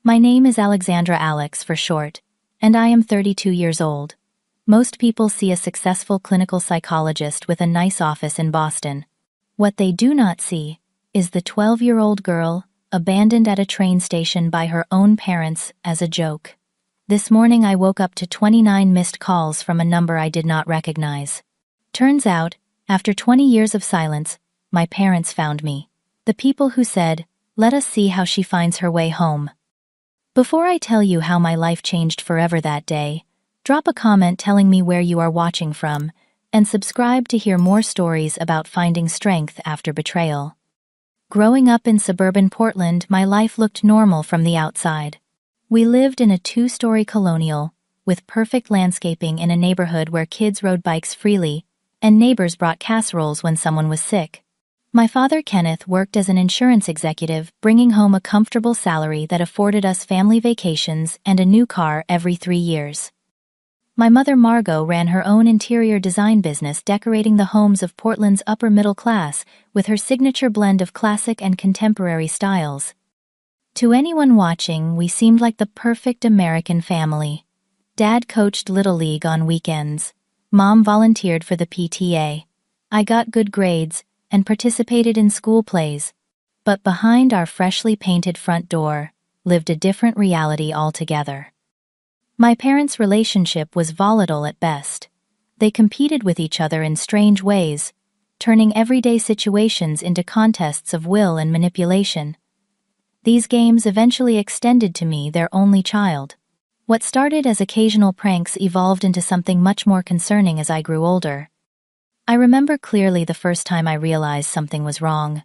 My name is Alexandra Alex for short, and I am 32 years old. Most people see a successful clinical psychologist with a nice office in Boston. What they do not see is the 12-year-old girl abandoned at a train station by her own parents as a joke. This morning I woke up to 29 missed calls from a number I did not recognize. Turns out, after 20 years of silence, my parents found me. The people who said, "Let us see how she finds her way home." Before I tell you how my life changed forever that day, drop a comment telling me where you are watching from, and subscribe to hear more stories about finding strength after betrayal. Growing up in suburban Portland, my life looked normal from the outside. We lived in a 2-story colonial, with perfect landscaping in a neighborhood where kids rode bikes freely, and neighbors brought casseroles when someone was sick. My father, Kenneth, worked as an insurance executive, bringing home a comfortable salary that afforded us family vacations and a new car every 3 years. My mother, Margot, ran her own interior design business, decorating the homes of Portland's upper middle class with her signature blend of classic and contemporary styles. To anyone watching, we seemed like the perfect American family. Dad coached Little League on weekends. Mom volunteered for the PTA. I got good grades and participated in school plays. But behind our freshly painted front door lived a different reality altogether. My parents' relationship was volatile at best. They competed with each other in strange ways, turning everyday situations into contests of will and manipulation. These games eventually extended to me, their only child. What started as occasional pranks evolved into something much more concerning as I grew older. I remember clearly the first time I realized something was wrong.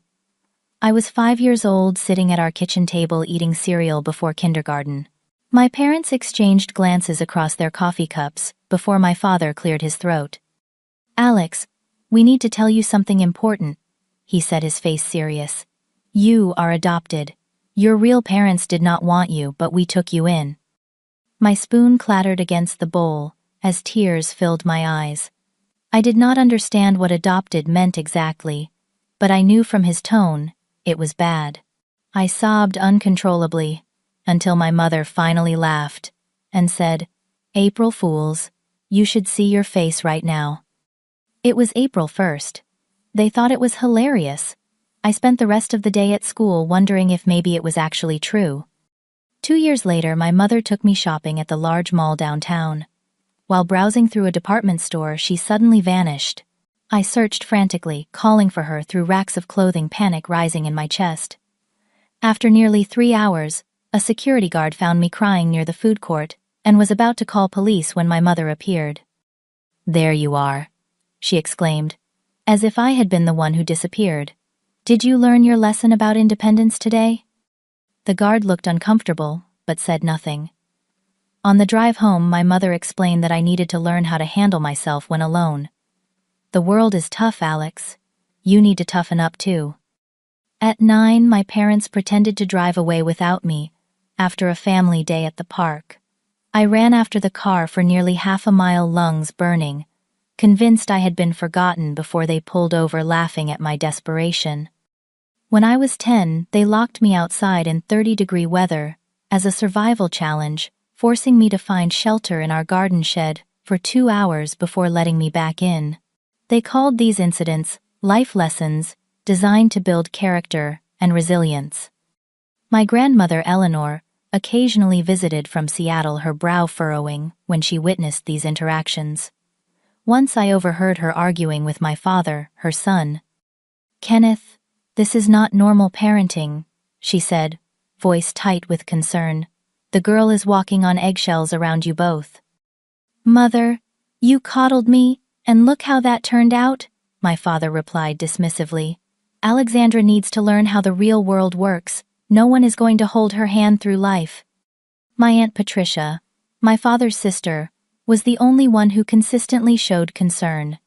I was 5 years old, sitting at our kitchen table eating cereal before kindergarten. My parents exchanged glances across their coffee cups before my father cleared his throat. "Alex, we need to tell you something important," he said, his face serious. "You are adopted. Your real parents did not want you, but we took you in." My spoon clattered against the bowl as tears filled my eyes. I did not understand what adopted meant exactly, but I knew from his tone it was bad. I sobbed uncontrollably until my mother finally laughed and said, "April Fools, you should see your face right now." It was April 1st. They thought it was hilarious. I spent the rest of the day at school wondering if maybe it was actually true. 2 years later, my mother took me shopping at the large mall downtown. While browsing through a department store, she suddenly vanished. I searched frantically, calling for her through racks of clothing, panic rising in my chest. After nearly 3 hours, a security guard found me crying near the food court and was about to call police when my mother appeared. "There you are," she exclaimed, as if I had been the one who disappeared. "Did you learn your lesson about independence today?" The guard looked uncomfortable, but said nothing. On the drive home, my mother explained that I needed to learn how to handle myself when alone. "The world is tough, Alex. You need to toughen up too." At 9, my parents pretended to drive away without me after a family day at the park. I ran after the car for nearly half a mile, lungs burning, convinced I had been forgotten before they pulled over, laughing at my desperation. When I was 10, they locked me outside in 30-degree weather as a survival challenge, forcing me to find shelter in our garden shed for 2 hours before letting me back in. They called these incidents life lessons designed to build character and resilience. My grandmother, Eleanor, occasionally visited from Seattle, her brow furrowing when she witnessed these interactions. Once I overheard her arguing with my father, her son. "Kenneth, this is not normal parenting," she said, voice tight with concern. "The girl is walking on eggshells around you both." "Mother, you coddled me, and look how that turned out," my father replied dismissively. "Alexandra needs to learn how the real world works. No one is going to hold her hand through life." My Aunt Patricia, my father's sister, was the only one who consistently showed concern.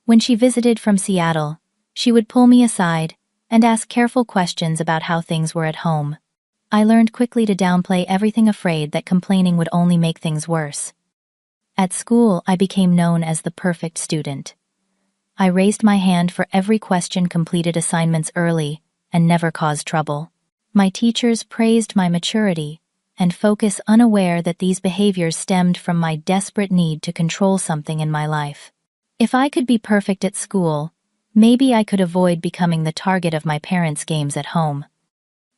When she visited from Seattle, she would pull me aside and ask careful questions about how things were at home. I learned quickly to downplay everything, afraid that complaining would only make things worse. At school, I became known as the perfect student. I raised my hand for every question, completed assignments early, and never caused trouble. My teachers praised my maturity, and focus, unaware that these behaviors stemmed from my desperate need to control something in my life. If I could be perfect at school, maybe I could avoid becoming the target of my parents' games at home.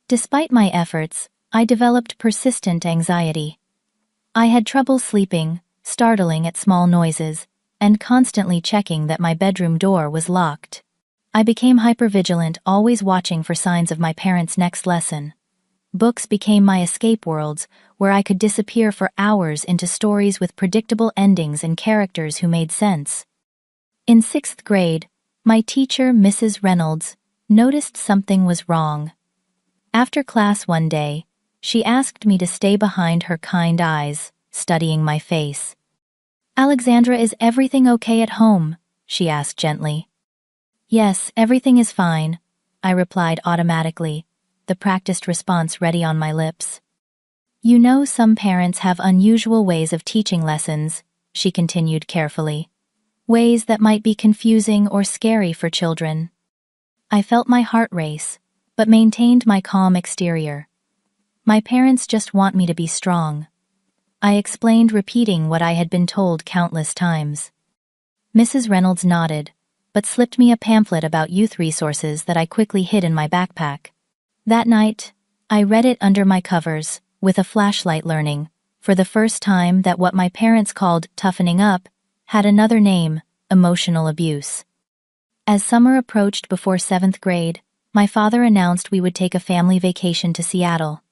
Despite my efforts, I developed persistent anxiety. I had trouble sleeping, startling at small noises, and constantly checking that my bedroom door was locked. I became hypervigilant, always watching for signs of my parents' next lesson. Books became my escape worlds, where I could disappear for hours into stories with predictable endings and characters who made sense. In 6th grade, my teacher, Mrs. Reynolds, noticed something was wrong. After class one day, she asked me to stay behind her kind eyes, studying my face. "Alexandra, is everything okay at home?" she asked gently. "Yes, everything is fine," I replied automatically, the practiced response ready on my lips. "You know, some parents have unusual ways of teaching lessons," she continued carefully. "Ways that might be confusing or scary for children." I felt my heart race, but maintained my calm exterior. "My parents just want me to be strong," I explained, repeating what I had been told countless times. Mrs. Reynolds nodded, but slipped me a pamphlet about youth resources that I quickly hid in my backpack. That night, I read it under my covers, with a flashlight, learning, for the first time, that what my parents called toughening up had another name: emotional abuse. As summer approached before 7th grade, my father announced we would take a family vacation to Seattle.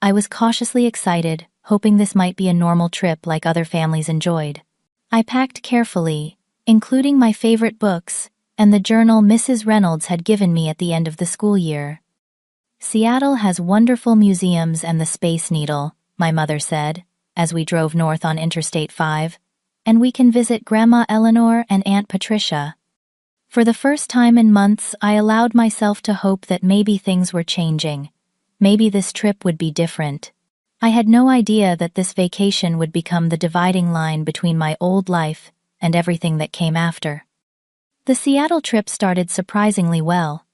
I was cautiously excited, hoping this might be a normal trip like other families enjoyed. I packed carefully, including my favorite books and the journal Mrs. Reynolds had given me at the end of the school year. "Seattle has wonderful museums and the Space Needle," my mother said, as we drove north on Interstate 5, "and we can visit Grandma Eleanor and Aunt Patricia." For the first time in months, I allowed myself to hope that maybe things were changing. Maybe this trip would be different. I had no idea that this vacation would become the dividing line between my old life and everything that came after. The Seattle trip started surprisingly well.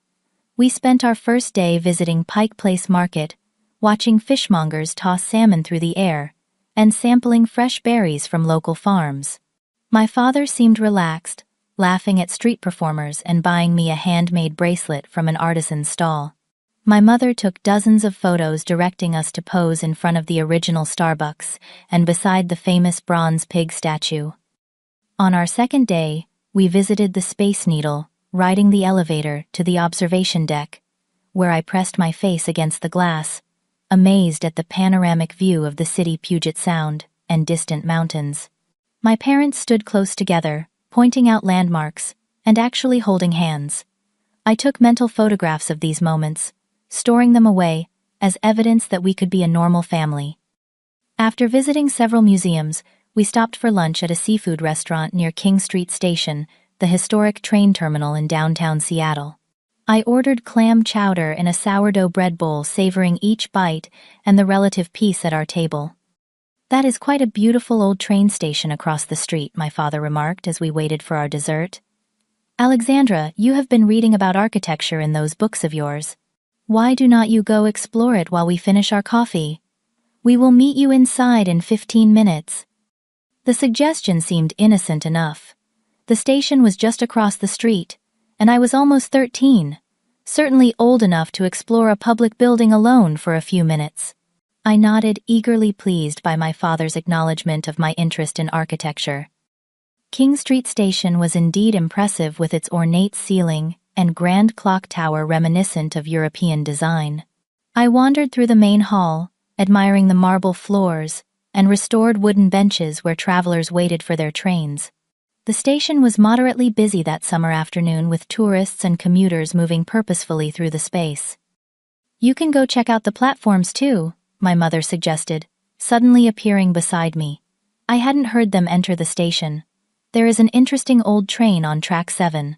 We spent our first day visiting Pike Place Market, watching fishmongers toss salmon through the air, and sampling fresh berries from local farms. My father seemed relaxed, laughing at street performers and buying me a handmade bracelet from an artisan's stall. My mother took dozens of photos, directing us to pose in front of the original Starbucks and beside the famous bronze pig statue. On our second day, we visited the Space Needle, riding the elevator to the observation deck, where I pressed my face against the glass, amazed at the panoramic view of the city, Puget Sound, and distant mountains. My parents stood close together, pointing out landmarks, and actually holding hands. I took mental photographs of these moments, storing them away as evidence that we could be a normal family. After visiting several museums, we stopped for lunch at a seafood restaurant near King Street Station, the historic train terminal in downtown Seattle. I ordered clam chowder in a sourdough bread bowl, savoring each bite and the relative peace at our table. "That is quite a beautiful old train station across the street," my father remarked as we waited for our dessert. "Alexandra, you have been reading about architecture in those books of yours. Why do not you go explore it while we finish our coffee? We will meet you inside in 15 minutes. The suggestion seemed innocent enough. The station was just across the street, and I was almost 13, certainly old enough to explore a public building alone for a few minutes. I nodded, eagerly pleased by my father's acknowledgement of my interest in architecture. King Street Station was indeed impressive, with its ornate ceiling and grand clock tower reminiscent of European design. I wandered through the main hall, admiring the marble floors and restored wooden benches where travelers waited for their trains. The station was moderately busy that summer afternoon, with tourists and commuters moving purposefully through the space. "You can go check out the platforms too," my mother suggested, suddenly appearing beside me. I hadn't heard them enter the station. "There is an interesting old train on track 7.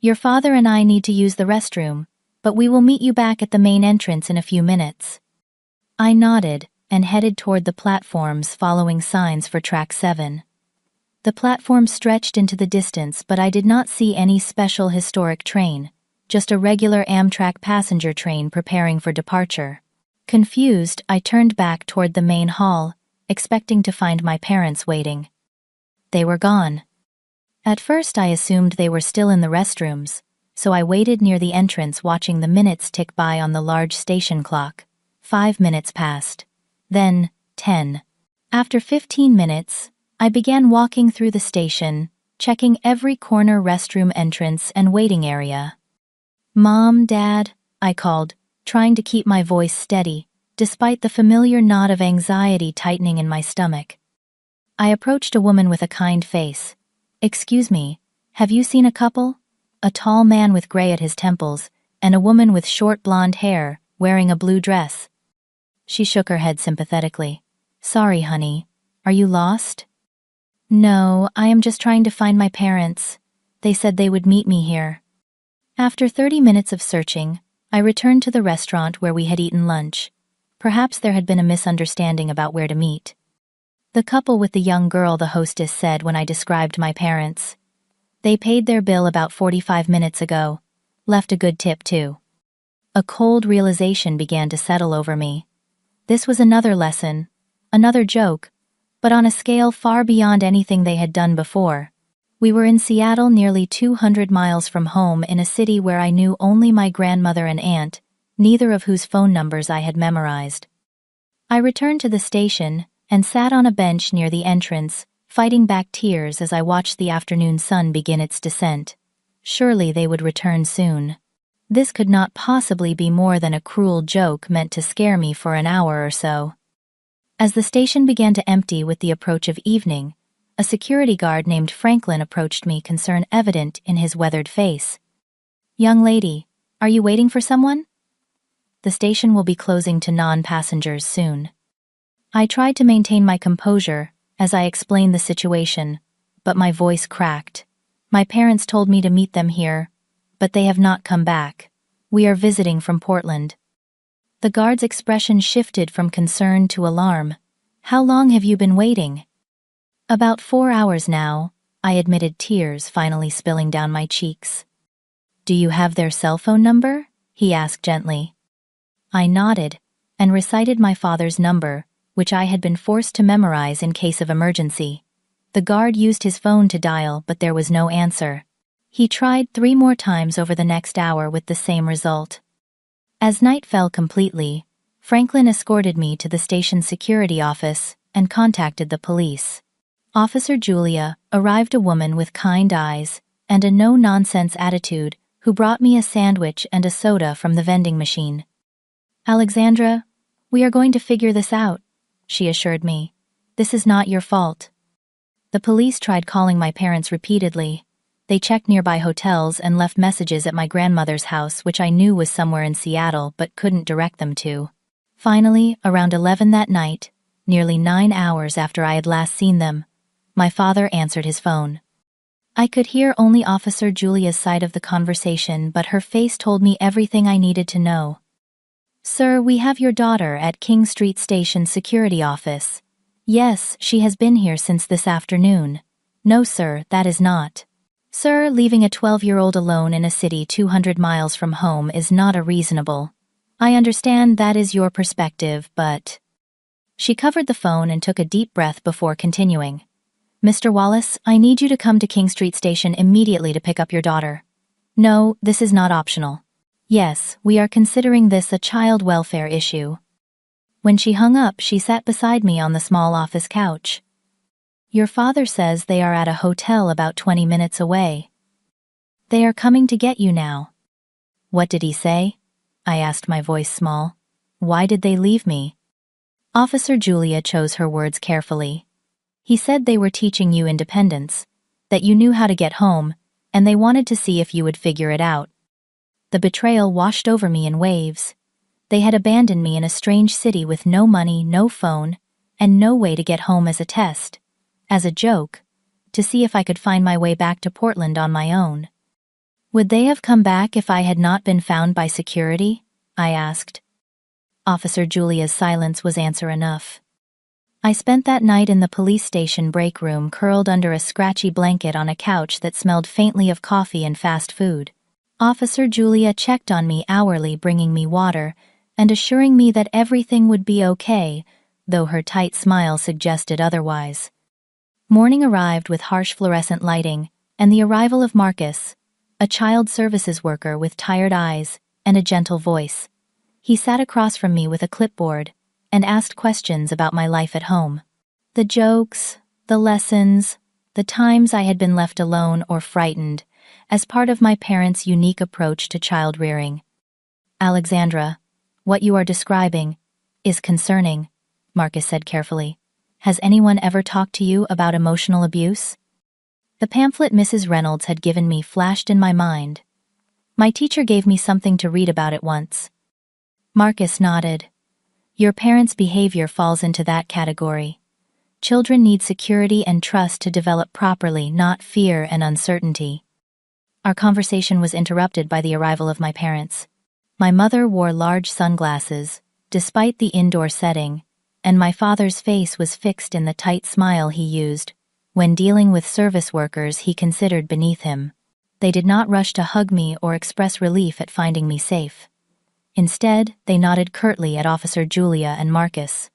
Your father and I need to use the restroom, but we will meet you back at the main entrance in a few minutes." I nodded and headed toward the platforms, following signs for track 7. The platform stretched into the distance, but I did not see any special historic train, just a regular Amtrak passenger train preparing for departure. Confused, I turned back toward the main hall, expecting to find my parents waiting. They were gone. At first I assumed they were still in the restrooms, so I waited near the entrance watching the minutes tick by on the large station clock. 5 minutes passed. Then, 10. After 15 minutes, I began walking through the station, checking every corner, restroom entrance, and waiting area. "Mom, Dad," I called, trying to keep my voice steady, despite the familiar knot of anxiety tightening in my stomach. I approached a woman with a kind face. "Excuse me, have you seen a couple?" A tall man with gray at his temples, and a woman with short blonde hair, wearing a blue dress. She shook her head sympathetically. "Sorry, honey. Are you lost?" "No, I am just trying to find my parents. They said they would meet me here." After 30 minutes of searching, I returned to the restaurant where we had eaten lunch. Perhaps there had been a misunderstanding about where to meet. "The couple with the young girl," the hostess said when I described my parents. "They paid their bill about 45 minutes ago. Left a good tip, too." A cold realization began to settle over me. This was another lesson, another joke, but on a scale far beyond anything they had done before. We were in Seattle, nearly 200 miles from home, in a city where I knew only my grandmother and aunt, neither of whose phone numbers I had memorized. I returned to the station and sat on a bench near the entrance, fighting back tears as I watched the afternoon sun begin its descent. Surely they would return soon. This could not possibly be more than a cruel joke meant to scare me for an hour or so. As the station began to empty with the approach of evening, a security guard named Franklin approached me, concern evident in his weathered face. "Young lady, are you waiting for someone? The station will be closing to non-passengers soon." I tried to maintain my composure as I explained the situation, but my voice cracked. "My parents told me to meet them here, but they have not come back. We are visiting from Portland." The guard's expression shifted from concern to alarm. "How long have you been waiting?" "About 4 hours now," I admitted, tears finally spilling down my cheeks. "Do you have their cell phone number?" he asked gently. I nodded and recited my father's number, which I had been forced to memorize in case of emergency. The guard used his phone to dial, but there was no answer. He tried 3 more times over the next hour with the same result. As night fell completely, Franklin escorted me to the station security office and contacted the police. Officer Julia arrived, a woman with kind eyes and a no-nonsense attitude, who brought me a sandwich and a soda from the vending machine. "Alexandra, we are going to figure this out," she assured me. "This is not your fault." The police tried calling my parents repeatedly. They checked nearby hotels and left messages at my grandmother's house, which I knew was somewhere in Seattle but couldn't direct them to. Finally, around 11 that night, nearly 9 hours after I had last seen them, my father answered his phone. I could hear only Officer Julia's side of the conversation, but her face told me everything I needed to know. "Sir, we have your daughter at King Street Station Security Office." "Yes, she has been here since this afternoon." "No, sir, that is not." "Sir, leaving a 12-year-old alone in a city 200 miles from home is not a reasonable. I understand that is your perspective, but..." She covered the phone and took a deep breath before continuing. "Mr. Wallace, I need you to come to King Street Station immediately to pick up your daughter." "No, this is not optional." "Yes, we are considering this a child welfare issue." When she hung up, she sat beside me on the small office couch. "Your father says they are at a hotel about 20 minutes away. They are coming to get you now." "What did he say?" I asked, my voice small. "Why did they leave me?" Officer Julia chose her words carefully. "He said they were teaching you independence, that you knew how to get home, and they wanted to see if you would figure it out." The betrayal washed over me in waves. They had abandoned me in a strange city with no money, no phone, and no way to get home, as a test, as a joke, to see if I could find my way back to Portland on my own. "Would they have come back if I had not been found by security?" I asked. Officer Julia's silence was answer enough. I spent that night in the police station break room, curled under a scratchy blanket on a couch that smelled faintly of coffee and fast food. Officer Julia checked on me hourly, bringing me water, and assuring me that everything would be okay, though her tight smile suggested otherwise. Morning arrived with harsh fluorescent lighting, and the arrival of Marcus, a child services worker with tired eyes and a gentle voice. He sat across from me with a clipboard and asked questions about my life at home. The jokes, the lessons, the times I had been left alone or frightened, as part of my parents' unique approach to child rearing. "Alexandra, what you are describing is concerning," Marcus said carefully. "Has anyone ever talked to you about emotional abuse?" The pamphlet Mrs. Reynolds had given me flashed in my mind. My teacher gave me something to read about it once. Marcus nodded. "Your parents' behavior falls into that category. Children need security and trust to develop properly, not fear and uncertainty." Our conversation was interrupted by the arrival of my parents. My mother wore large sunglasses, despite the indoor setting, and my father's face was fixed in the tight smile he used when dealing with service workers he considered beneath him. They did not rush to hug me or express relief at finding me safe. Instead, they nodded curtly at Officer Julia and Marcus.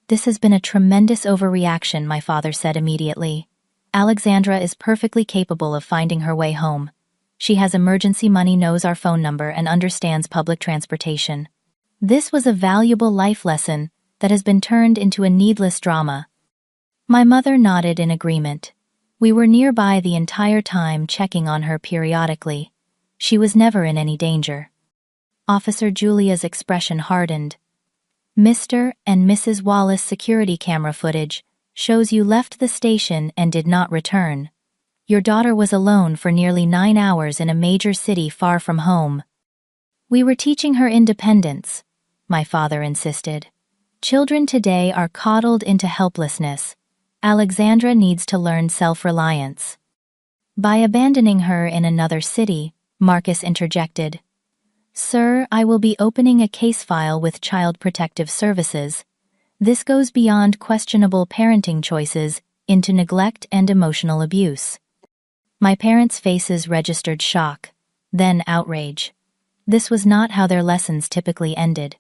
"This has been a tremendous overreaction," my father said immediately. "Alexandra is perfectly capable of finding her way home. She has emergency money, knows our phone number, and understands public transportation." This was a valuable life lesson that has been turned into a needless drama. My mother nodded in agreement. We were nearby the entire time, checking on her periodically. She was never in any danger. Officer Julia's expression hardened. "Mr. and Mrs. Wallace security camera footage shows you left the station and did not return. Your daughter was alone for nearly 9 hours in a major city far from home." "We were teaching her independence," my father insisted. "Children today are coddled into helplessness. Alexandra needs to learn self-reliance." "By abandoning her in another city," Marcus interjected. "Sir, I will be opening a case file with Child Protective Services. This goes beyond questionable parenting choices into neglect and emotional abuse." My parents' faces registered shock, then outrage. This was not how their lessons typically ended.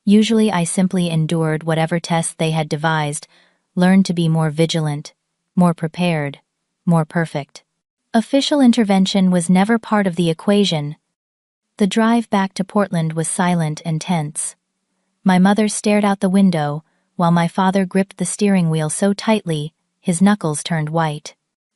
Usually I simply endured whatever tests they had devised, learned to be more vigilant, more prepared, more perfect. Official intervention was never part of the equation. The drive back to Portland was silent and tense. My mother stared out the window, while my father gripped the steering wheel so tightly, his knuckles turned white.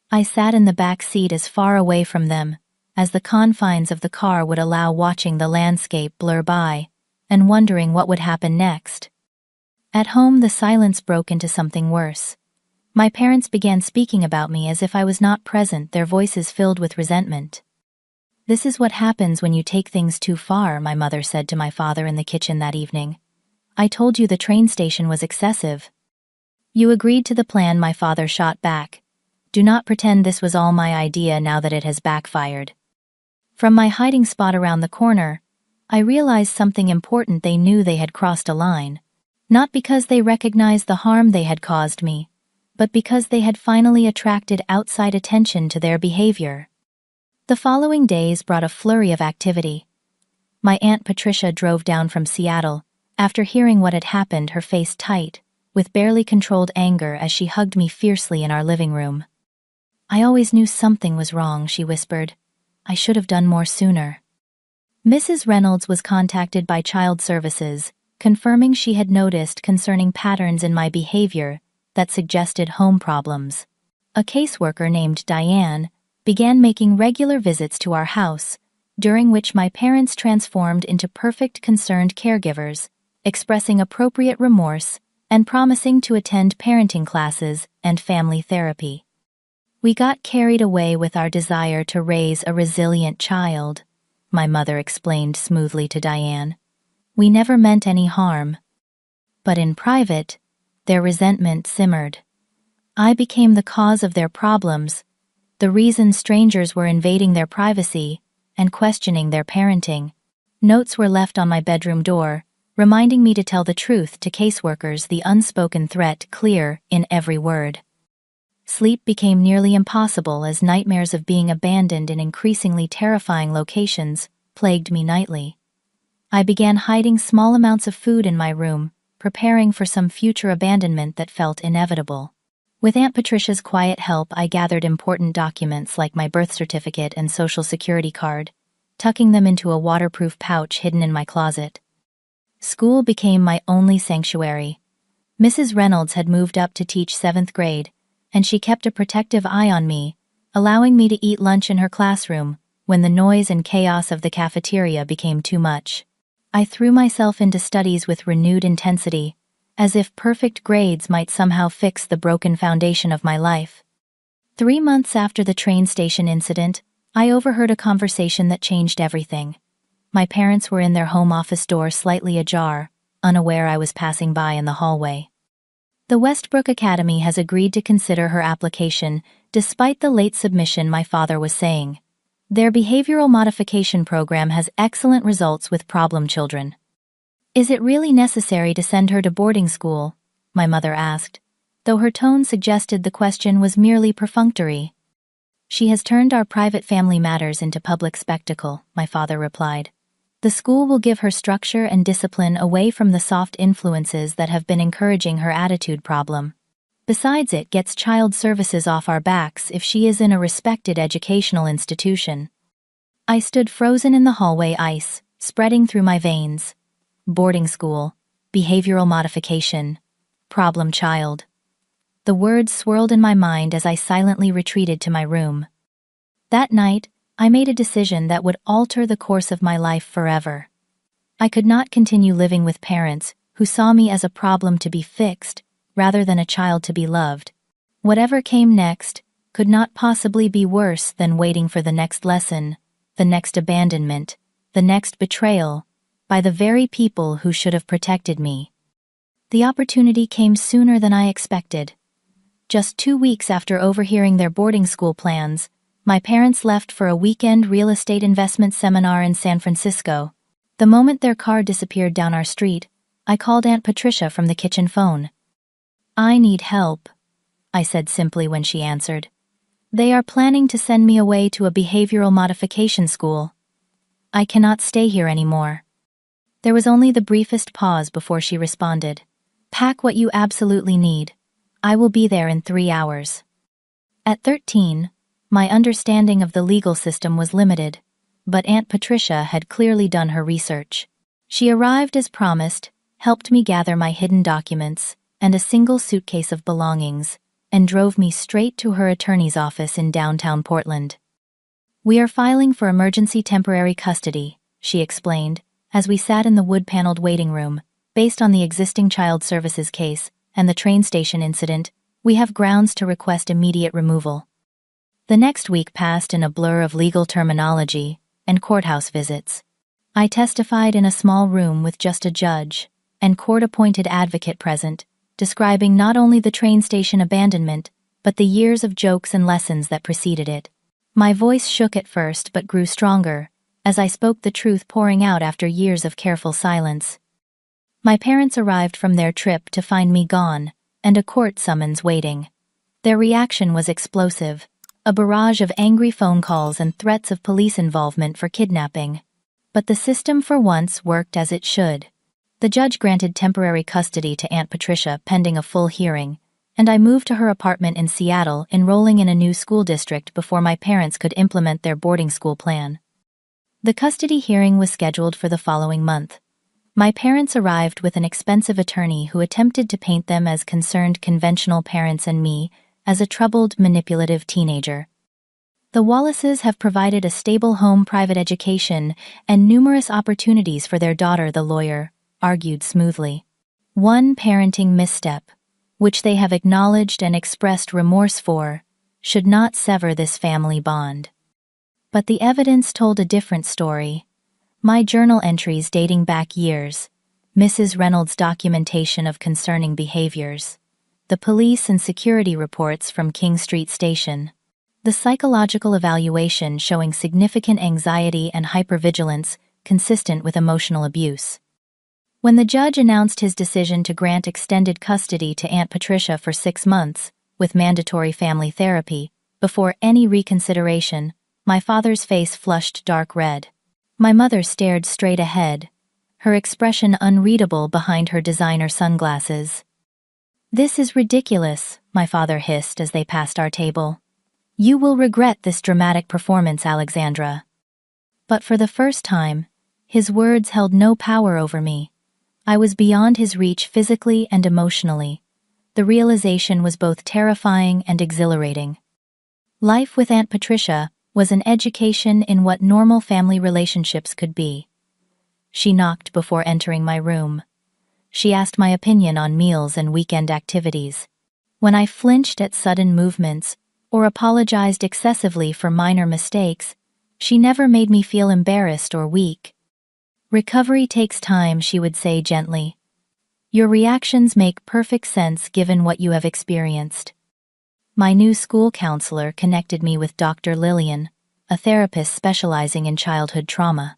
I sat in the back seat as far away from them as the confines of the car would allow, watching the landscape blur by and wondering what would happen next. At home, the silence broke into something worse. My parents began speaking about me as if I was not present, their voices filled with resentment. "This is what happens when you take things too far," my mother said to my father in the kitchen that evening. "I told you the train station was excessive." "You agreed to the plan," my father shot back. "Do not pretend this was all my idea now that it has backfired." From my hiding spot around the corner, I realized something important. They knew they had crossed a line. Not because they recognized the harm they had caused me, but because they had finally attracted outside attention to their behavior. The following days brought a flurry of activity. My Aunt Patricia drove down from Seattle, after hearing what had happened, her face tight, with barely controlled anger as she hugged me fiercely in our living room. "I always knew something was wrong," she whispered. "I should have done more sooner." Mrs. Reynolds was contacted by Child Services, confirming she had noticed concerning patterns in my behavior that suggested home problems. A caseworker named Diane began making regular visits to our house, during which my parents transformed into perfect concerned caregivers, expressing appropriate remorse and promising to attend parenting classes and family therapy. "We got carried away with our desire to raise a resilient child," my mother explained smoothly to Diane. "We never meant any harm." But in private, their resentment simmered. I became the cause of their problems, the reason strangers were invading their privacy and questioning their parenting. Notes were left on my bedroom door, reminding me to tell the truth to caseworkers, the unspoken threat clear in every word. Sleep became nearly impossible as nightmares of being abandoned in increasingly terrifying locations plagued me nightly. I began hiding small amounts of food in my room, preparing for some future abandonment that felt inevitable. With Aunt Patricia's quiet help, I gathered important documents like my birth certificate and social security card, tucking them into a waterproof pouch hidden in my closet. School became my only sanctuary. Mrs. Reynolds had moved up to teach 7th grade, and she kept a protective eye on me, allowing me to eat lunch in her classroom when the noise and chaos of the cafeteria became too much. I threw myself into studies with renewed intensity, as if perfect grades might somehow fix the broken foundation of my life. 3 months after the train station incident, I overheard a conversation that changed everything. My parents were in their home office door slightly ajar, unaware I was passing by in the hallway. The Westbrook Academy has agreed to consider her application, despite the late submission, my father was saying. Their behavioral modification program has excellent results with problem children. Is it really necessary to send her to boarding school? My mother asked, though her tone suggested the question was merely perfunctory. She has turned our private family matters into public spectacle, my father replied. The school will give her structure and discipline away from the soft influences that have been encouraging her attitude problem. Besides, it gets child services off our backs if she is in a respected educational institution. I stood frozen in the hallway, ice spreading through my veins. Boarding school, behavioral modification, problem child. The words swirled in my mind as I silently retreated to my room. That night, I made a decision that would alter the course of my life forever. I could not continue living with parents who saw me as a problem to be fixed rather than a child to be loved. Whatever came next could not possibly be worse than waiting for the next lesson, the next abandonment, the next betrayal, by the very people who should have protected me. The opportunity came sooner than I expected. Just 2 weeks after overhearing their boarding school plans, my parents left for a weekend real estate investment seminar in San Francisco. The moment their car disappeared down our street, I called Aunt Patricia from the kitchen phone. "I need help," I said simply when she answered. "They are planning to send me away to a behavioral modification school. I cannot stay here anymore." There was only the briefest pause before she responded. "Pack what you absolutely need. I will be there in 3 hours." At 13, my understanding of the legal system was limited, but Aunt Patricia had clearly done her research. She arrived as promised, helped me gather my hidden documents and a single suitcase of belongings, and drove me straight to her attorney's office in downtown Portland. "We are filing for emergency temporary custody," she explained, as we sat in the wood-paneled waiting room. "Based on the existing child services case and the train station incident, we have grounds to request immediate removal." The next week passed in a blur of legal terminology and courthouse visits. I testified in a small room with just a judge and court-appointed advocate present, describing not only the train station abandonment, but the years of jokes and lessons that preceded it. My voice shook at first but grew stronger, as I spoke the truth pouring out after years of careful silence. My parents arrived from their trip to find me gone, and a court summons waiting. Their reaction was explosive, a barrage of angry phone calls and threats of police involvement for kidnapping. But the system for once worked as it should. The judge granted temporary custody to Aunt Patricia pending a full hearing, and I moved to her apartment in Seattle, enrolling in a new school district before my parents could implement their boarding school plan. The custody hearing was scheduled for the following month. My parents arrived with an expensive attorney who attempted to paint them as concerned conventional parents and me as a troubled, manipulative teenager. The Wallaces have provided a stable home, private education, and numerous opportunities for their daughter, the lawyer argued smoothly. One parenting misstep, which they have acknowledged and expressed remorse for, should not sever this family bond. But the evidence told a different story. My journal entries dating back years, Mrs. Reynolds' documentation of concerning behaviors, the police and security reports from King Street Station, the psychological evaluation showing significant anxiety and hypervigilance consistent with emotional abuse. When the judge announced his decision to grant extended custody to Aunt Patricia for 6 months, with mandatory family therapy, before any reconsideration, my father's face flushed dark red. My mother stared straight ahead, her expression unreadable behind her designer sunglasses. "This is ridiculous," my father hissed as they passed our table. "You will regret this dramatic performance, Alexandra." But for the first time, his words held no power over me. I was beyond his reach physically and emotionally. The realization was both terrifying and exhilarating. Life with Aunt Patricia was an education in what normal family relationships could be. She knocked before entering my room. She asked my opinion on meals and weekend activities. When I flinched at sudden movements or apologized excessively for minor mistakes, she never made me feel embarrassed or weak. "Recovery takes time," she would say gently. "Your reactions make perfect sense given what you have experienced." My new school counselor connected me with Dr. Lillian, a therapist specializing in childhood trauma.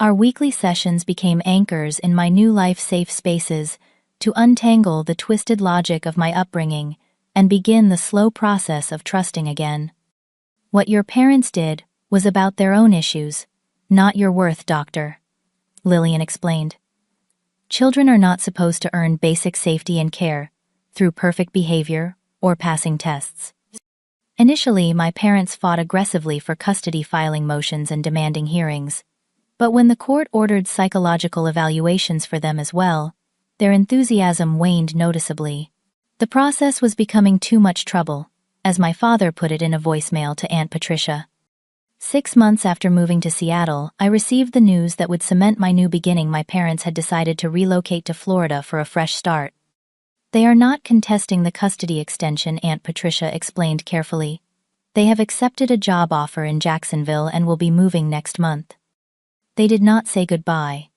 Our weekly sessions became anchors in my new life-safe spaces to untangle the twisted logic of my upbringing and begin the slow process of trusting again. "What your parents did was about their own issues, not your worth, doctor," Lillian explained. "Children are not supposed to earn basic safety and care through perfect behavior or passing tests." Initially, my parents fought aggressively for custody filing motions and demanding hearings. But when the court ordered psychological evaluations for them as well, their enthusiasm waned noticeably. The process was becoming too much trouble, as my father put it in a voicemail to Aunt Patricia. 6 months after moving to Seattle, I received the news that would cement my new beginning. My parents had decided to relocate to Florida for a fresh start. "They are not contesting the custody extension," Aunt Patricia explained carefully. "They have accepted a job offer in Jacksonville and will be moving next month." They did not say goodbye.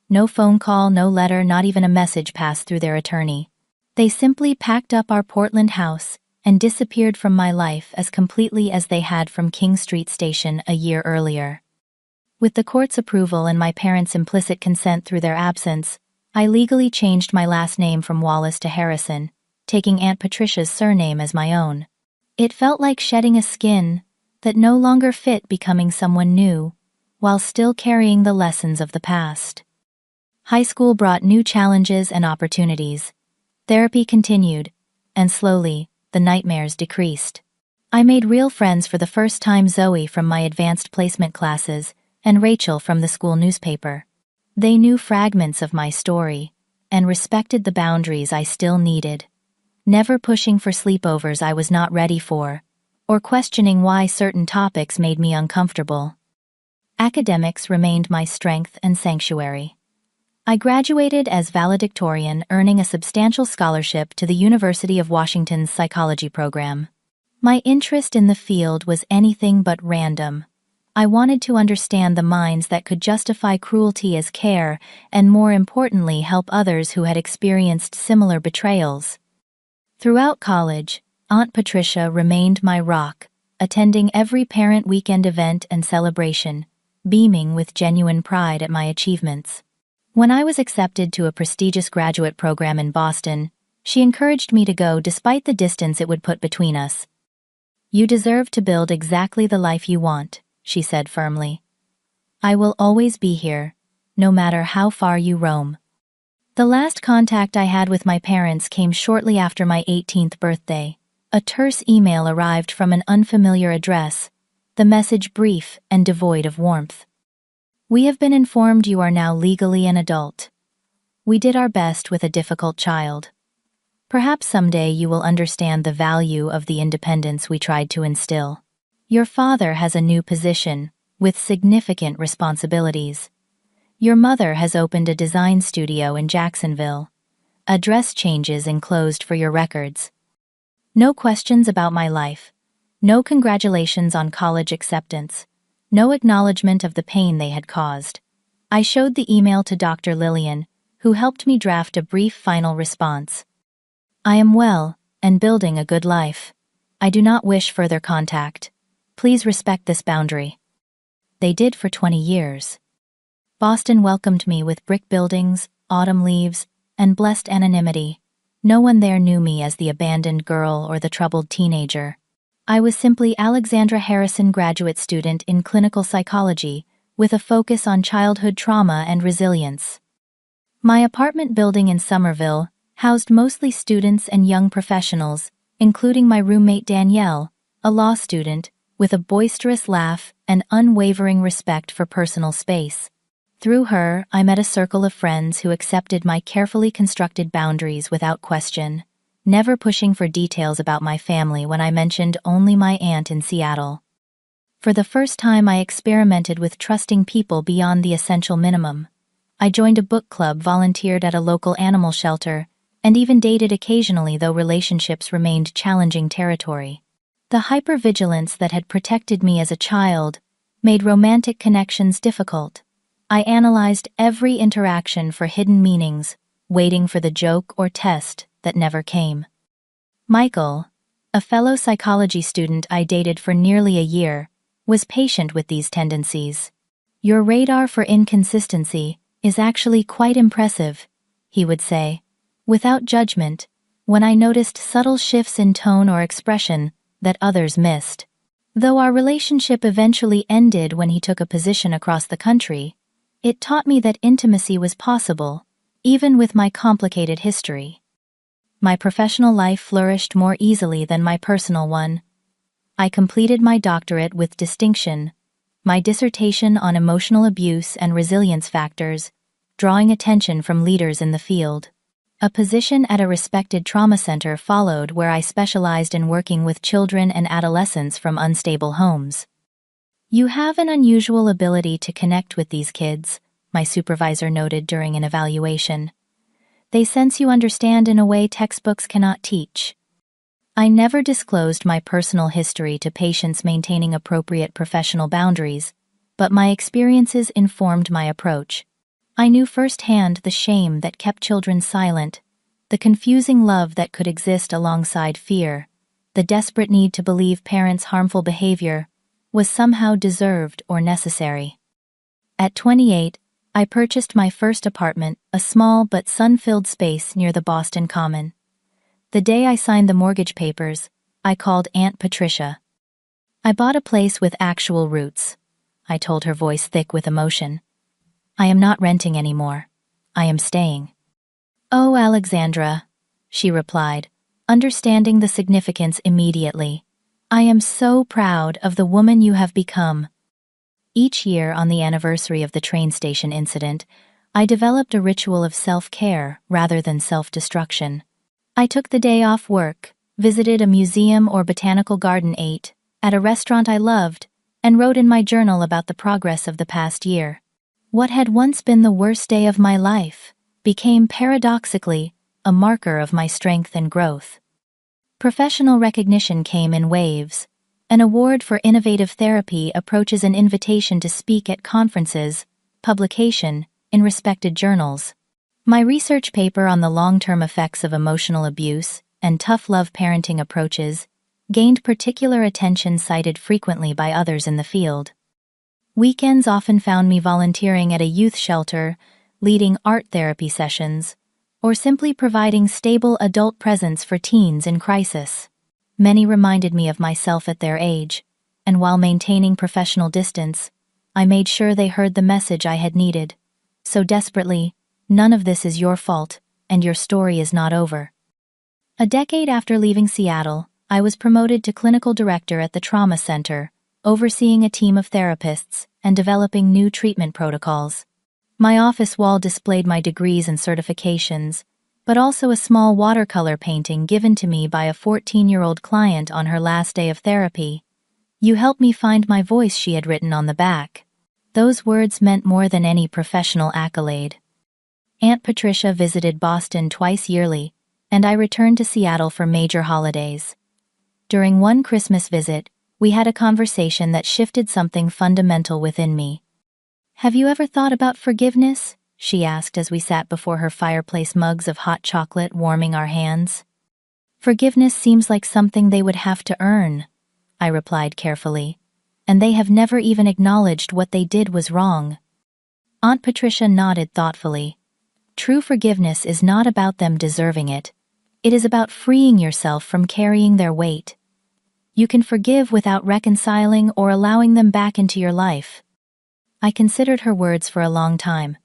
No phone call, no letter, not even a message passed through their attorney. They simply packed up our Portland house and disappeared from my life as completely as they had from King Street Station a year earlier. With the court's approval and my parents' implicit consent through their absence, I legally changed my last name from Wallace to Harrison, taking Aunt Patricia's surname as my own. It felt like shedding a skin that no longer fit, becoming someone new, while still carrying the lessons of the past. High school brought new challenges and opportunities. Therapy continued, and slowly, the nightmares decreased. I made real friends for the first time: Zoe from my advanced placement classes and Rachel from the school newspaper. They knew fragments of my story and respected the boundaries I still needed, never pushing for sleepovers I was not ready for, or questioning why certain topics made me uncomfortable. Academics remained my strength and sanctuary. I graduated as valedictorian, earning a substantial scholarship to the University of Washington's psychology program. My interest in the field was anything but random. I wanted to understand the minds that could justify cruelty as care and, more importantly, help others who had experienced similar betrayals. Throughout college, Aunt Patricia remained my rock, attending every parent weekend event and celebration, beaming with genuine pride at my achievements. When I was accepted to a prestigious graduate program in Boston, she encouraged me to go despite the distance it would put between us. "You deserve to build exactly the life you want," she said firmly. "I will always be here, no matter how far you roam." The last contact I had with my parents came shortly after my 18th birthday. A terse email arrived from an unfamiliar address, the message brief and devoid of warmth. "We have been informed you are now legally an adult. We did our best with a difficult child. Perhaps someday you will understand the value of the independence we tried to instill. Your father has a new position, with significant responsibilities. Your mother has opened a design studio in Jacksonville. Address changes enclosed for your records. No questions about my life. No congratulations on college acceptance. No acknowledgement of the pain they had caused." I showed the email to Dr. Lillian, who helped me draft a brief final response. "I am well and building a good life. I do not wish further contact. Please respect this boundary." They did for 20 years. Boston welcomed me with brick buildings, autumn leaves, and blessed anonymity. No one there knew me as the abandoned girl or the troubled teenager. I was simply Alexandra Harrison, graduate student in clinical psychology, with a focus on childhood trauma and resilience. My apartment building in Somerville housed mostly students and young professionals, including my roommate Danielle, a law student, with a boisterous laugh and unwavering respect for personal space. Through her, I met a circle of friends who accepted my carefully constructed boundaries without question, never pushing for details about my family when I mentioned only my aunt in Seattle. For the first time, I experimented with trusting people beyond the essential minimum. I joined a book club, volunteered at a local animal shelter, and even dated occasionally, though relationships remained challenging territory. The hypervigilance that had protected me as a child made romantic connections difficult. I analyzed every interaction for hidden meanings, waiting for the joke or test that never came. Michael, a fellow psychology student I dated for nearly a year, was patient with these tendencies. "Your radar for inconsistency is actually quite impressive," he would say, without judgment, when I noticed subtle shifts in tone or expression that others missed. Though our relationship eventually ended when he took a position across the country, it taught me that intimacy was possible, even with my complicated history. My professional life flourished more easily than my personal one. I completed my doctorate with distinction, my dissertation on emotional abuse and resilience factors, drawing attention from leaders in the field. A position at a respected trauma center followed, where I specialized in working with children and adolescents from unstable homes. "You have an unusual ability to connect with these kids," my supervisor noted during an evaluation. "They sense you understand in a way textbooks cannot teach." I never disclosed my personal history to patients, maintaining appropriate professional boundaries, but my experiences informed my approach. I knew firsthand the shame that kept children silent, the confusing love that could exist alongside fear, the desperate need to believe parents' harmful behavior was somehow deserved or necessary. At 28, I purchased my first apartment, a small but sun-filled space near the Boston Common. The day I signed the mortgage papers, I called Aunt Patricia. "I bought a place with actual roots," I told her, voice thick with emotion. "I am not renting anymore. I am staying." "Oh, Alexandra," she replied, understanding the significance immediately. "I am so proud of the woman you have become." Each year, on the anniversary of the train station incident, I developed a ritual of self-care rather than self-destruction. I took the day off work, visited a museum or botanical garden, ate at a restaurant I loved, and wrote in my journal about the progress of the past year. What had once been the worst day of my life became, paradoxically, a marker of my strength and growth. Professional recognition came in waves. An award for innovative therapy approaches an invitation to speak at conferences, publication in respected journals. My research paper on the long-term effects of emotional abuse and tough love parenting approaches gained particular attention, cited frequently by others in the field. Weekends often found me volunteering at a youth shelter, leading art therapy sessions, or simply providing stable adult presence for teens in crisis. Many reminded me of myself at their age, and while maintaining professional distance, I made sure they heard the message I had needed so desperately: none of this is your fault, and your story is not over. A decade after leaving Seattle, I was promoted to clinical director at the trauma center, overseeing a team of therapists and developing new treatment protocols. My office wall displayed my degrees and certifications, but also a small watercolor painting given to me by a 14-year-old client on her last day of therapy. "You helped me find my voice," she had written on the back. Those words meant more than any professional accolade. Aunt Patricia visited Boston twice yearly, and I returned to Seattle for major holidays. During one Christmas visit, we had a conversation that shifted something fundamental within me. "Have you ever thought about forgiveness?" she asked as we sat before her fireplace, mugs of hot chocolate warming our hands. "Forgiveness seems like something they would have to earn," I replied carefully, "and they have never even acknowledged what they did was wrong." Aunt Patricia nodded thoughtfully. "True forgiveness is not about them deserving it. It is about freeing yourself from carrying their weight. You can forgive without reconciling or allowing them back into your life." I considered her words for a long time.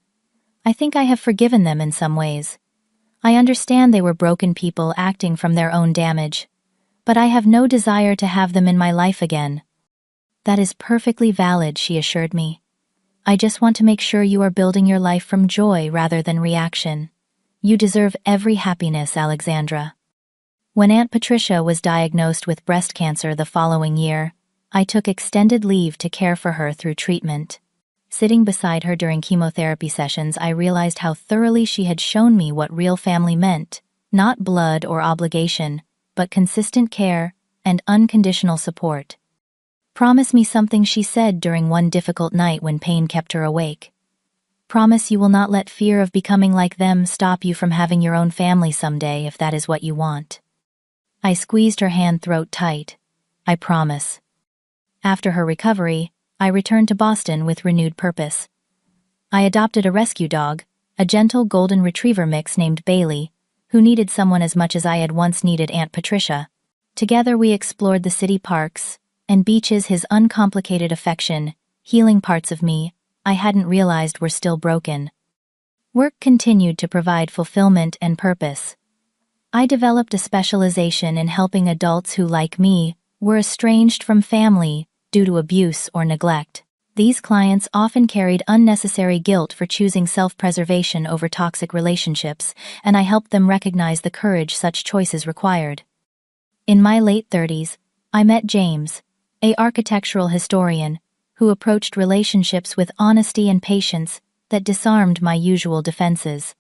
I think I have forgiven them in some ways. I understand they were broken people acting from their own damage, but I have no desire to have them in my life again. That is perfectly valid, she assured me. I just want to make sure you are building your life from joy rather than reaction. You deserve every happiness, Alexandra. When Aunt Patricia was diagnosed with breast cancer the following year, I took extended leave to care for her through treatment. Sitting beside her during chemotherapy sessions, I realized how thoroughly she had shown me what real family meant, not blood or obligation, but consistent care and unconditional support. Promise me something, she said during one difficult night when pain kept her awake. Promise you will not let fear of becoming like them stop you from having your own family someday if that is what you want. I squeezed her hand throat tight. I promise. After her recovery, I returned to Boston with renewed purpose. I adopted a rescue dog, a gentle golden retriever mix named Bailey, who needed someone as much as I had once needed Aunt Patricia. Together we explored the city parks and beaches, his uncomplicated affection, healing parts of me I hadn't realized were still broken. Work continued to provide fulfillment and purpose. I developed a specialization in helping adults who, like me, were estranged from family due to abuse or neglect. These clients often carried unnecessary guilt for choosing self-preservation over toxic relationships, and I helped them recognize the courage such choices required. In my late 30s, I met James, an architectural historian, who approached relationships with honesty and patience that disarmed my usual defenses.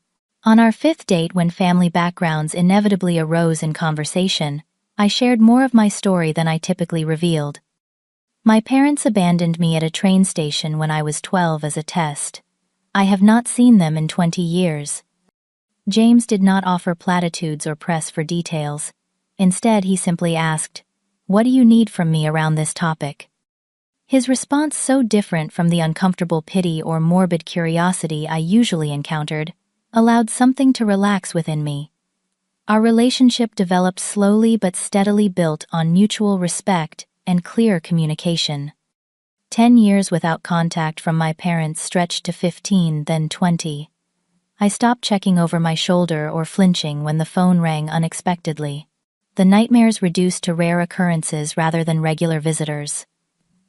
On our fifth date, when family backgrounds inevitably arose in conversation, I shared more of my story than I typically revealed. My parents abandoned me at a train station when I was 12 as a test. I have not seen them in 20 years. James did not offer platitudes or press for details. Instead, he simply asked, "What do you need from me around this topic?" His response, so different from the uncomfortable pity or morbid curiosity I usually encountered, allowed something to relax within me. Our relationship developed slowly but steadily, built on mutual respect and clear communication. 10 years without contact from my parents stretched to 15, then 20. I stopped checking over my shoulder or flinching when the phone rang unexpectedly. The nightmares reduced to rare occurrences rather than regular visitors.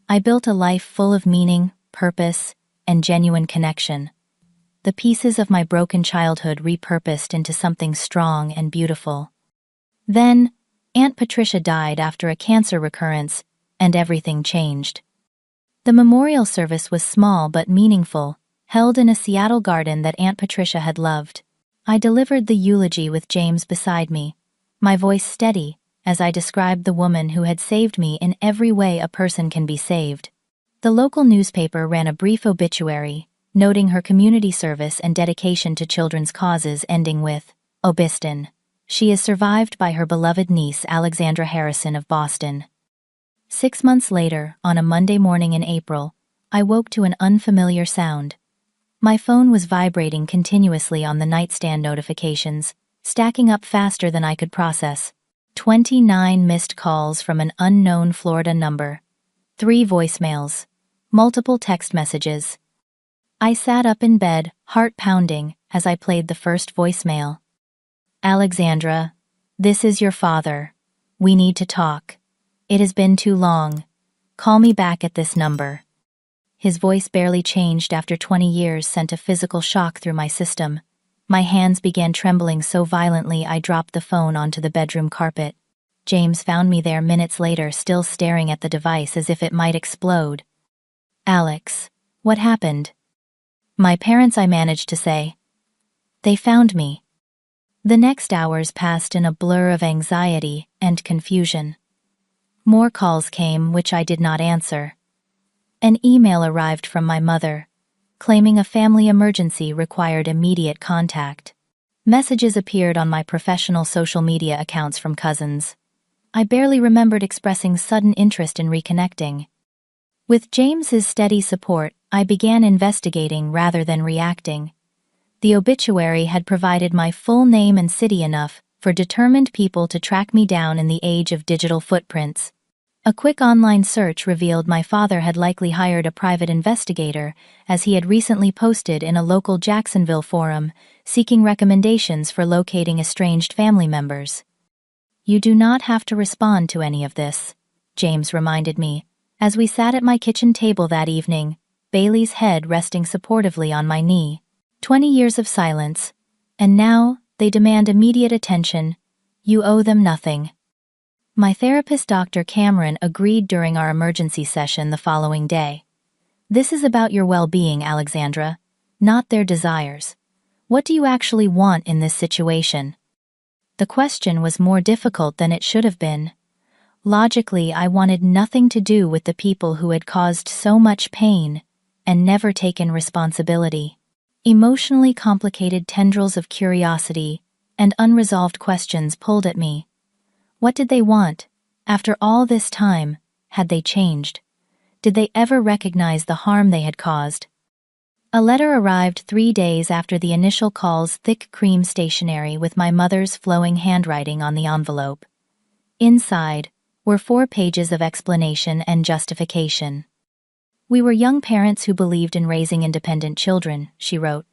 I built a life full of meaning, purpose, and genuine connection. The pieces of my broken childhood repurposed into something strong and beautiful. Then, Aunt Patricia died after a cancer recurrence, and everything changed. The memorial service was small but meaningful, held in a Seattle garden that Aunt Patricia had loved. I delivered the eulogy with James beside me, my voice steady, as I described the woman who had saved me in every way a person can be saved. The local newspaper ran a brief obituary, noting her community service and dedication to children's causes, ending with, "Obiston. She is survived by her beloved niece Alexandra Harrison of Boston." 6 months later, on a Monday morning in April, I woke to an unfamiliar sound. My phone was vibrating continuously on the nightstand, notifications stacking up faster than I could process. 29 missed calls from an unknown Florida number. 3 voicemails. Multiple text messages. I sat up in bed, heart pounding, as I played the first voicemail. "Alexandra, this is your father. We need to talk. It has been too long. Call me back at this number." His voice, barely changed after 20 years, sent a physical shock through my system. My hands began trembling so violently I dropped the phone onto the bedroom carpet. James found me there minutes later, still staring at the device as if it might explode. "Alex, what happened?" "My parents," I managed to say. "They found me." The next hours passed in a blur of anxiety and confusion. More calls came, which I did not answer. An email arrived from my mother, claiming a family emergency required immediate contact. Messages appeared on my professional social media accounts from cousins. I barely remembered expressing sudden interest in reconnecting. With James's steady support, I began investigating rather than reacting. The obituary had provided my full name and city enough for determined people to track me down in the age of digital footprints. A quick online search revealed my father had likely hired a private investigator, as he had recently posted in a local Jacksonville forum, seeking recommendations for locating estranged family members. "You do not have to respond to any of this," James reminded me, as we sat at my kitchen table that evening, Bailey's head resting supportively on my knee. 20 years of silence, and now they demand immediate attention. You owe them nothing. My therapist, Dr. Cameron, agreed during our emergency session the following day. "This is about your well-being, Alexandra, not their desires. What do you actually want in this situation?" The question was more difficult than it should have been. Logically, I wanted nothing to do with the people who had caused so much pain and never taken responsibility. Emotionally complicated tendrils of curiosity and unresolved questions pulled at me. What did they want? After all this time, had they changed? Did they ever recognize the harm they had caused? A letter arrived 3 days after the initial call's thick cream stationery with my mother's flowing handwriting on the envelope. Inside were 4 pages of explanation and justification. "We were young parents who believed in raising independent children," she wrote.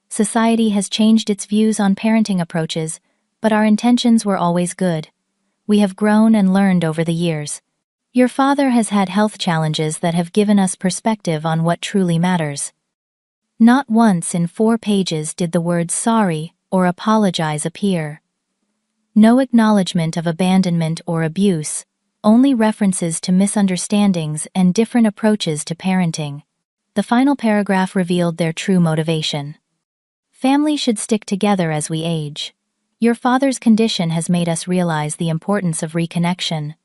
"Society has changed its views on parenting approaches, but our intentions were always good. We have grown and learned over the years. Your father has had health challenges that have given us perspective on what truly matters." Not once in 4 pages did the words sorry or apologize appear. No acknowledgement of abandonment or abuse, only references to misunderstandings and different approaches to parenting. The final paragraph revealed their true motivation. "Family should stick together as we age. Your father's condition has made us realize the importance of reconnection.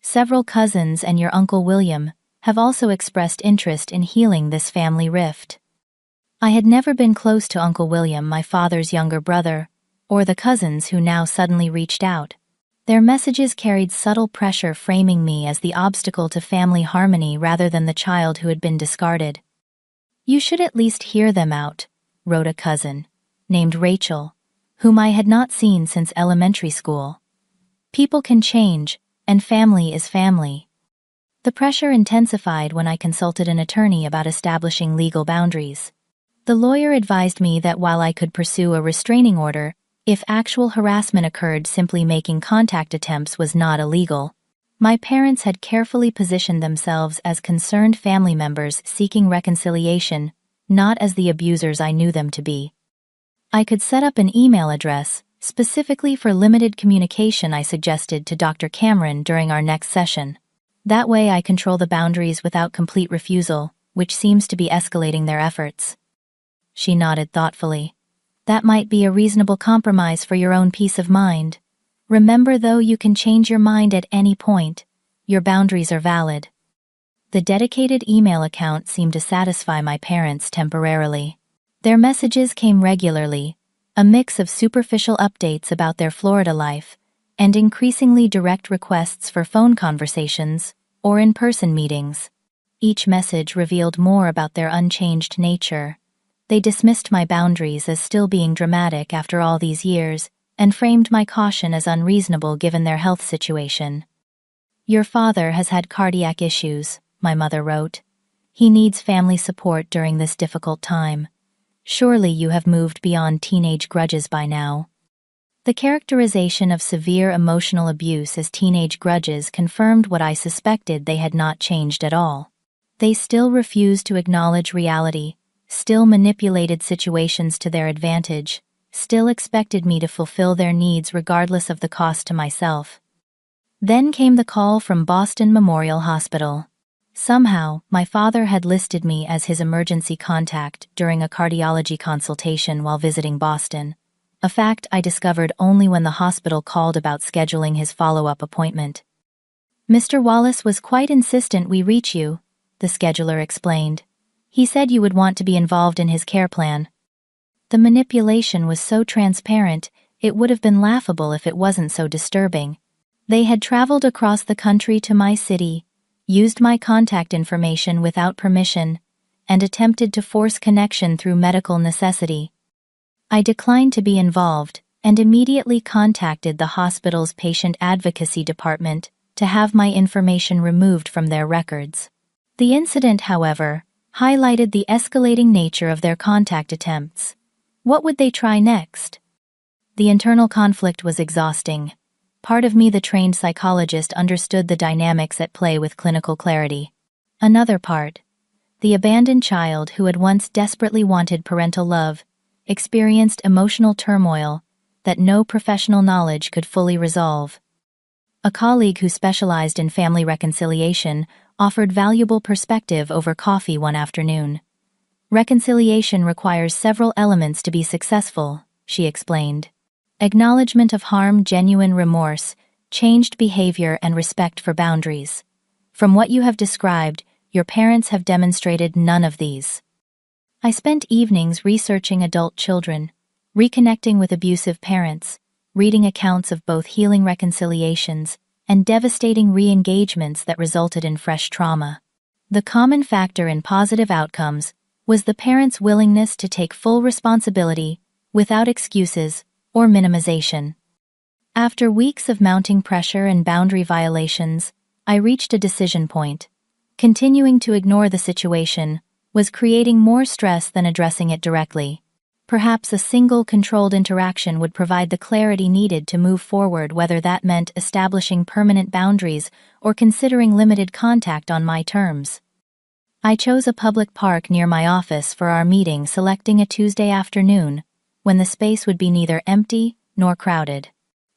Several cousins and your Uncle William have also expressed interest in healing this family rift." I had never been close to Uncle William, my father's younger brother, or the cousins who now suddenly reached out. Their messages carried subtle pressure, framing me as the obstacle to family harmony rather than the child who had been discarded. "You should at least hear them out," wrote a cousin, named Rachel, whom I had not seen since elementary school. "People can change, and family is family." The pressure intensified when I consulted an attorney about establishing legal boundaries. The lawyer advised me that while I could pursue a restraining order, if actual harassment occurred, simply making contact attempts was not illegal. My parents had carefully positioned themselves as concerned family members seeking reconciliation, not as the abusers I knew them to be. I could set up an email address, specifically for limited communication, I suggested to Dr. Cameron during our next session. That way I control the boundaries without complete refusal, which seems to be escalating their efforts. She nodded thoughtfully. "That might be a reasonable compromise for your own peace of mind. Remember, though, you can change your mind at any point. Your boundaries are valid." The dedicated email account seemed to satisfy my parents temporarily. Their messages came regularly, a mix of superficial updates about their Florida life and increasingly direct requests for phone conversations or in-person meetings. Each message revealed more about their unchanged nature. They dismissed my boundaries as still being dramatic after all these years, and framed my caution as unreasonable given their health situation. "Your father has had cardiac issues," my mother wrote. "He needs family support during this difficult time. Surely you have moved beyond teenage grudges by now." The characterization of severe emotional abuse as teenage grudges confirmed what I suspected: they had not changed at all. They still refused to acknowledge reality, still manipulated situations to their advantage, still expected me to fulfill their needs regardless of the cost to myself. Then came the call from Boston Memorial Hospital. Somehow, my father had listed me as his emergency contact during a cardiology consultation while visiting Boston, a fact I discovered only when the hospital called about scheduling his follow-up appointment. "Mr. Wallace was quite insistent we reach you," the scheduler explained. "He said you would want to be involved in his care plan." The manipulation was so transparent, it would have been laughable if it wasn't so disturbing. They had traveled across the country to my city, used my contact information without permission, and attempted to force connection through medical necessity. I declined to be involved, and immediately contacted the hospital's patient advocacy department, to have my information removed from their records. The incident, however, highlighted the escalating nature of their contact attempts. What would they try next? The internal conflict was exhausting. Part of me, the trained psychologist, understood the dynamics at play with clinical clarity. Another part, the abandoned child who had once desperately wanted parental love, experienced emotional turmoil that no professional knowledge could fully resolve. A colleague who specialized in family reconciliation offered valuable perspective over coffee one afternoon. Reconciliation requires several elements to be successful, she explained. Acknowledgement of harm, genuine remorse, changed behavior, and respect for boundaries. From what you have described, your parents have demonstrated none of these. I spent evenings researching adult children, reconnecting with abusive parents, reading accounts of both healing reconciliations and devastating re-engagements that resulted in fresh trauma. The common factor in positive outcomes was the parents' willingness to take full responsibility without excuses or minimization. After weeks of mounting pressure and boundary violations, I reached a decision point. Continuing to ignore the situation was creating more stress than addressing it directly. Perhaps a single controlled interaction would provide the clarity needed to move forward, whether that meant establishing permanent boundaries or considering limited contact on my terms. I chose a public park near my office for our meeting, selecting a Tuesday afternoon, when the space would be neither empty nor crowded.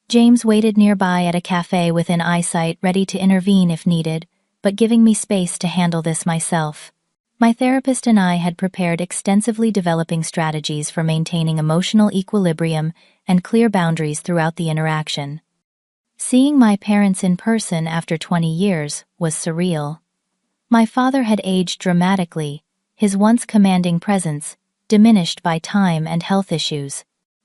James waited nearby at a cafe within eyesight, ready to intervene if needed, but giving me space to handle this myself. My therapist and I had prepared extensively, developing strategies for maintaining emotional equilibrium and clear boundaries throughout the interaction. Seeing my parents in person after 20 years was surreal. My father had aged dramatically, his once commanding presence diminished by time and health issues.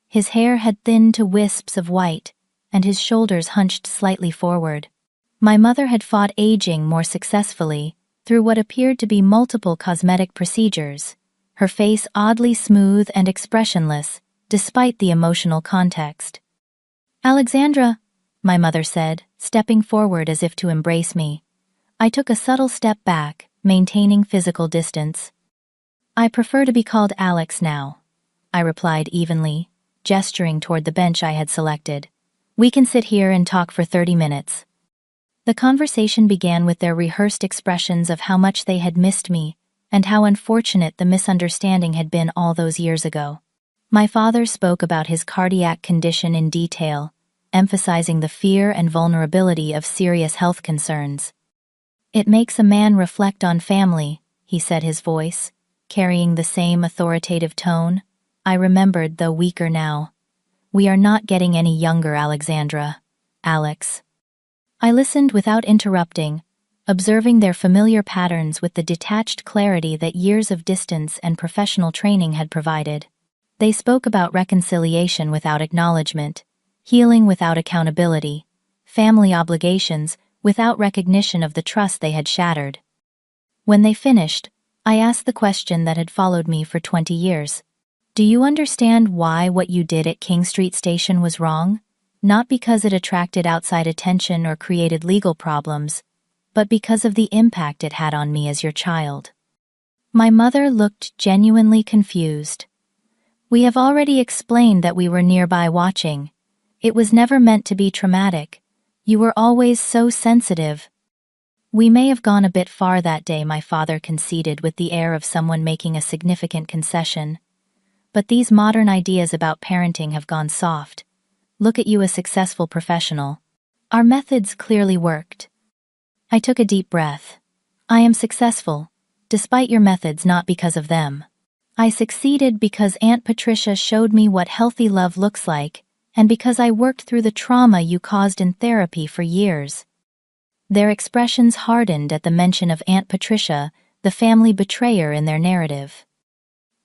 His hair had thinned to wisps of white, and his shoulders hunched slightly forward. My mother had fought aging more successfully, through what appeared to be multiple cosmetic procedures, her face oddly smooth and expressionless, despite the emotional context. "Alexandra," my mother said, stepping forward as if to embrace me. I took a subtle step back, maintaining physical distance. "I prefer to be called Alex now," I replied evenly, gesturing toward the bench I had selected. "We can sit here and talk for 30 minutes. The conversation began with their rehearsed expressions of how much they had missed me and how unfortunate the misunderstanding had been all those years ago. My father spoke about his cardiac condition in detail, emphasizing the fear and vulnerability of serious health concerns. "It makes a man reflect on family," he said, his voice carrying the same authoritative tone. I remembered, though weaker now. "We are not getting any younger, Alexandra. Alex." I listened without interrupting, observing their familiar patterns with the detached clarity that years of distance and professional training had provided. They spoke about reconciliation without acknowledgement, healing without accountability, family obligations without recognition of the trust they had shattered. When they finished, I asked the question that had followed me for 20 years. "Do you understand why what you did at King Street Station was wrong? Not because it attracted outside attention or created legal problems, but because of the impact it had on me as your child." My mother looked genuinely confused. "We have already explained that we were nearby watching. It was never meant to be traumatic. You were always so sensitive." "We may have gone a bit far that day," my father conceded with the air of someone making a significant concession. "But these modern ideas about parenting have gone soft. Look at you, a successful professional. Our methods clearly worked." I took a deep breath. "I am successful, despite your methods, not because of them. I succeeded because Aunt Patricia showed me what healthy love looks like, and because I worked through the trauma you caused in therapy for years." Their expressions hardened at the mention of Aunt Patricia, the family betrayer in their narrative.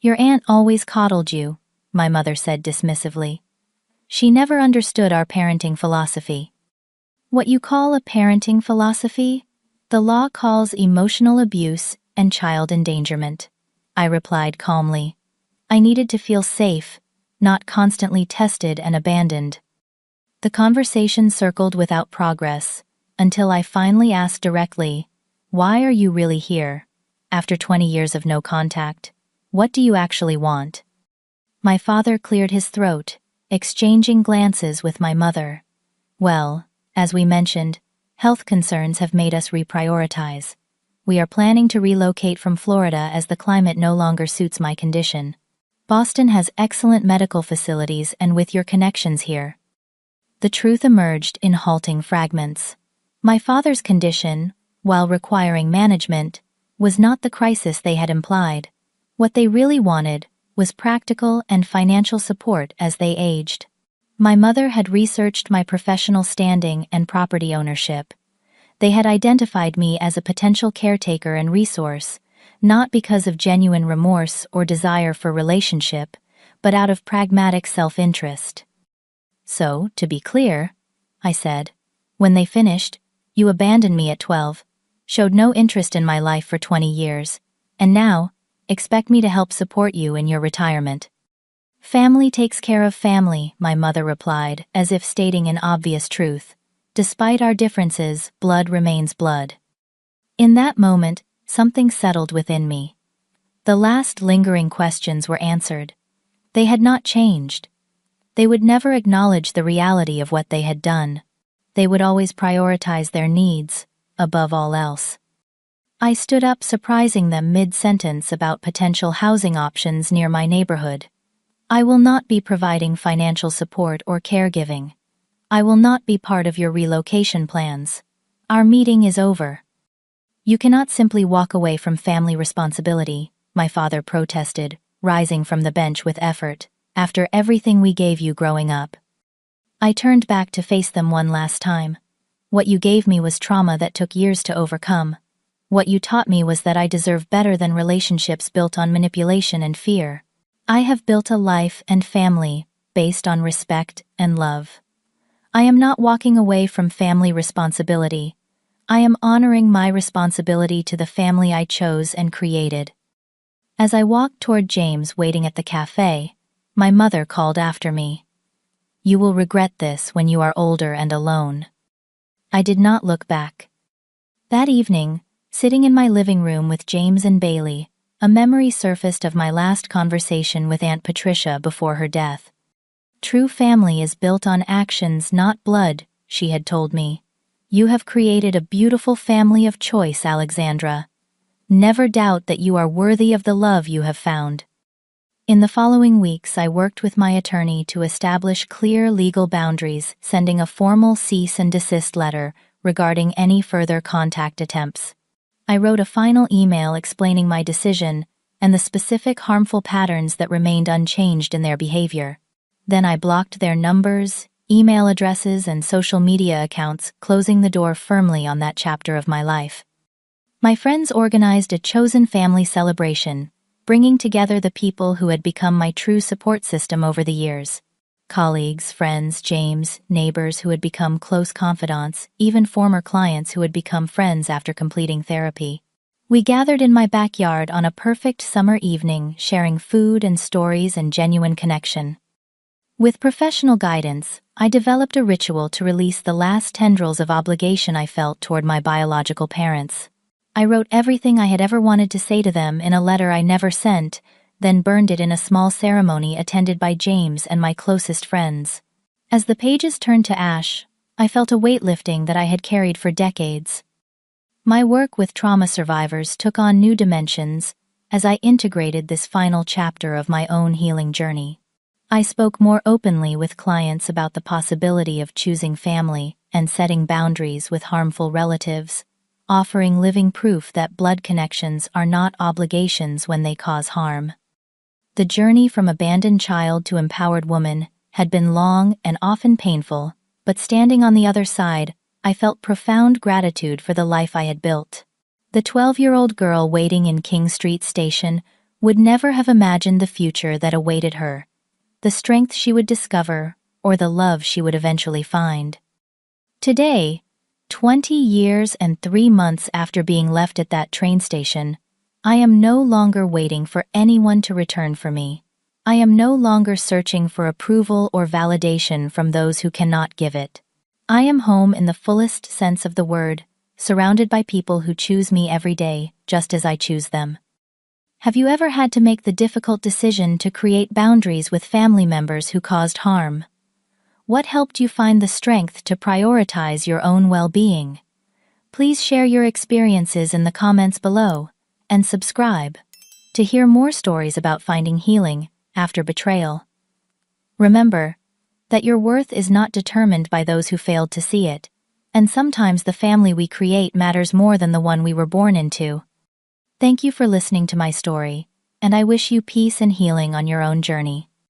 "Your aunt always coddled you," my mother said dismissively. "She never understood our parenting philosophy." "What you call a parenting philosophy? The law calls emotional abuse and child endangerment," I replied calmly. I needed to feel safe, not constantly tested and abandoned. The conversation circled without progress, until I finally asked directly, "Why are you really here? After 20 years of no contact, what do you actually want?" My father cleared his throat, exchanging glances with my mother. "Well, as we mentioned, health concerns have made us reprioritize. We are planning to relocate from Florida as the climate no longer suits my condition. Boston has excellent medical facilities, and with your connections here." The truth emerged in halting fragments. My father's condition, while requiring management, was not the crisis they had implied. What they really wanted was practical and financial support as they aged. My mother had researched my professional standing and property ownership. They had identified me as a potential caretaker and resource, not because of genuine remorse or desire for relationship, but out of pragmatic self-interest. "So, to be clear," I said, "when they finished, you abandoned me at 12, showed no interest in my life for 20 years, and now expect me to help support you in your retirement." "Family takes care of family," my mother replied, as if stating an obvious truth. "Despite our differences, blood remains blood." In that moment, something settled within me. The last lingering questions were answered. They had not changed. They would never acknowledge the reality of what they had done. They would always prioritize their needs, above all else. I stood up, surprising them mid-sentence about potential housing options near my neighborhood. "I will not be providing financial support or caregiving. I will not be part of your relocation plans. Our meeting is over." "You cannot simply walk away from family responsibility," my father protested, rising from the bench with effort, "after everything we gave you growing up." I turned back to face them one last time. "What you gave me was trauma that took years to overcome. What you taught me was that I deserve better than relationships built on manipulation and fear. I have built a life and family based on respect and love. I am not walking away from family responsibility. I am honoring my responsibility to the family I chose and created." As I walked toward James waiting at the cafe, my mother called after me. "You will regret this when you are older and alone." I did not look back. That evening, sitting in my living room with James and Bailey, a memory surfaced of my last conversation with Aunt Patricia before her death. "True family is built on actions, not blood," she had told me. "You have created a beautiful family of choice, Alexandra. Never doubt that you are worthy of the love you have found." In the following weeks, I worked with my attorney to establish clear legal boundaries, sending a formal cease and desist letter regarding any further contact attempts. I wrote a final email explaining my decision and the specific harmful patterns that remained unchanged in their behavior. Then I blocked their numbers, email addresses, and social media accounts, closing the door firmly on that chapter of my life. My friends organized a chosen family celebration, bringing together the people who had become my true support system over the years. Colleagues, friends, James, neighbors who had become close confidants, even former clients who had become friends after completing therapy. We gathered in my backyard on a perfect summer evening, sharing food and stories and genuine connection. With professional guidance, I developed a ritual to release the last tendrils of obligation I felt toward my biological parents. I wrote everything I had ever wanted to say to them in a letter I never sent, then burned it in a small ceremony attended by James and my closest friends. As the pages turned to ash, I felt a weight lifting that I had carried for decades. My work with trauma survivors took on new dimensions as I integrated this final chapter of my own healing journey. I spoke more openly with clients about the possibility of choosing family and setting boundaries with harmful relatives, offering living proof that blood connections are not obligations when they cause harm. The journey from abandoned child to empowered woman had been long and often painful, but standing on the other side, I felt profound gratitude for the life I had built. The 12-year-old girl waiting in King Street Station would never have imagined the future that awaited her, the strength she would discover, or the love she would eventually find. Today, 20 years and 3 months after being left at that train station, I am no longer waiting for anyone to return for me. I am no longer searching for approval or validation from those who cannot give it. I am home in the fullest sense of the word, surrounded by people who choose me every day, just as I choose them. Have you ever had to make the difficult decision to create boundaries with family members who caused harm? What helped you find the strength to prioritize your own well-being? Please share your experiences in the comments below, and subscribe to hear more stories about finding healing after betrayal. Remember that your worth is not determined by those who failed to see it, and sometimes the family we create matters more than the one we were born into. Thank you for listening to my story, and I wish you peace and healing on your own journey.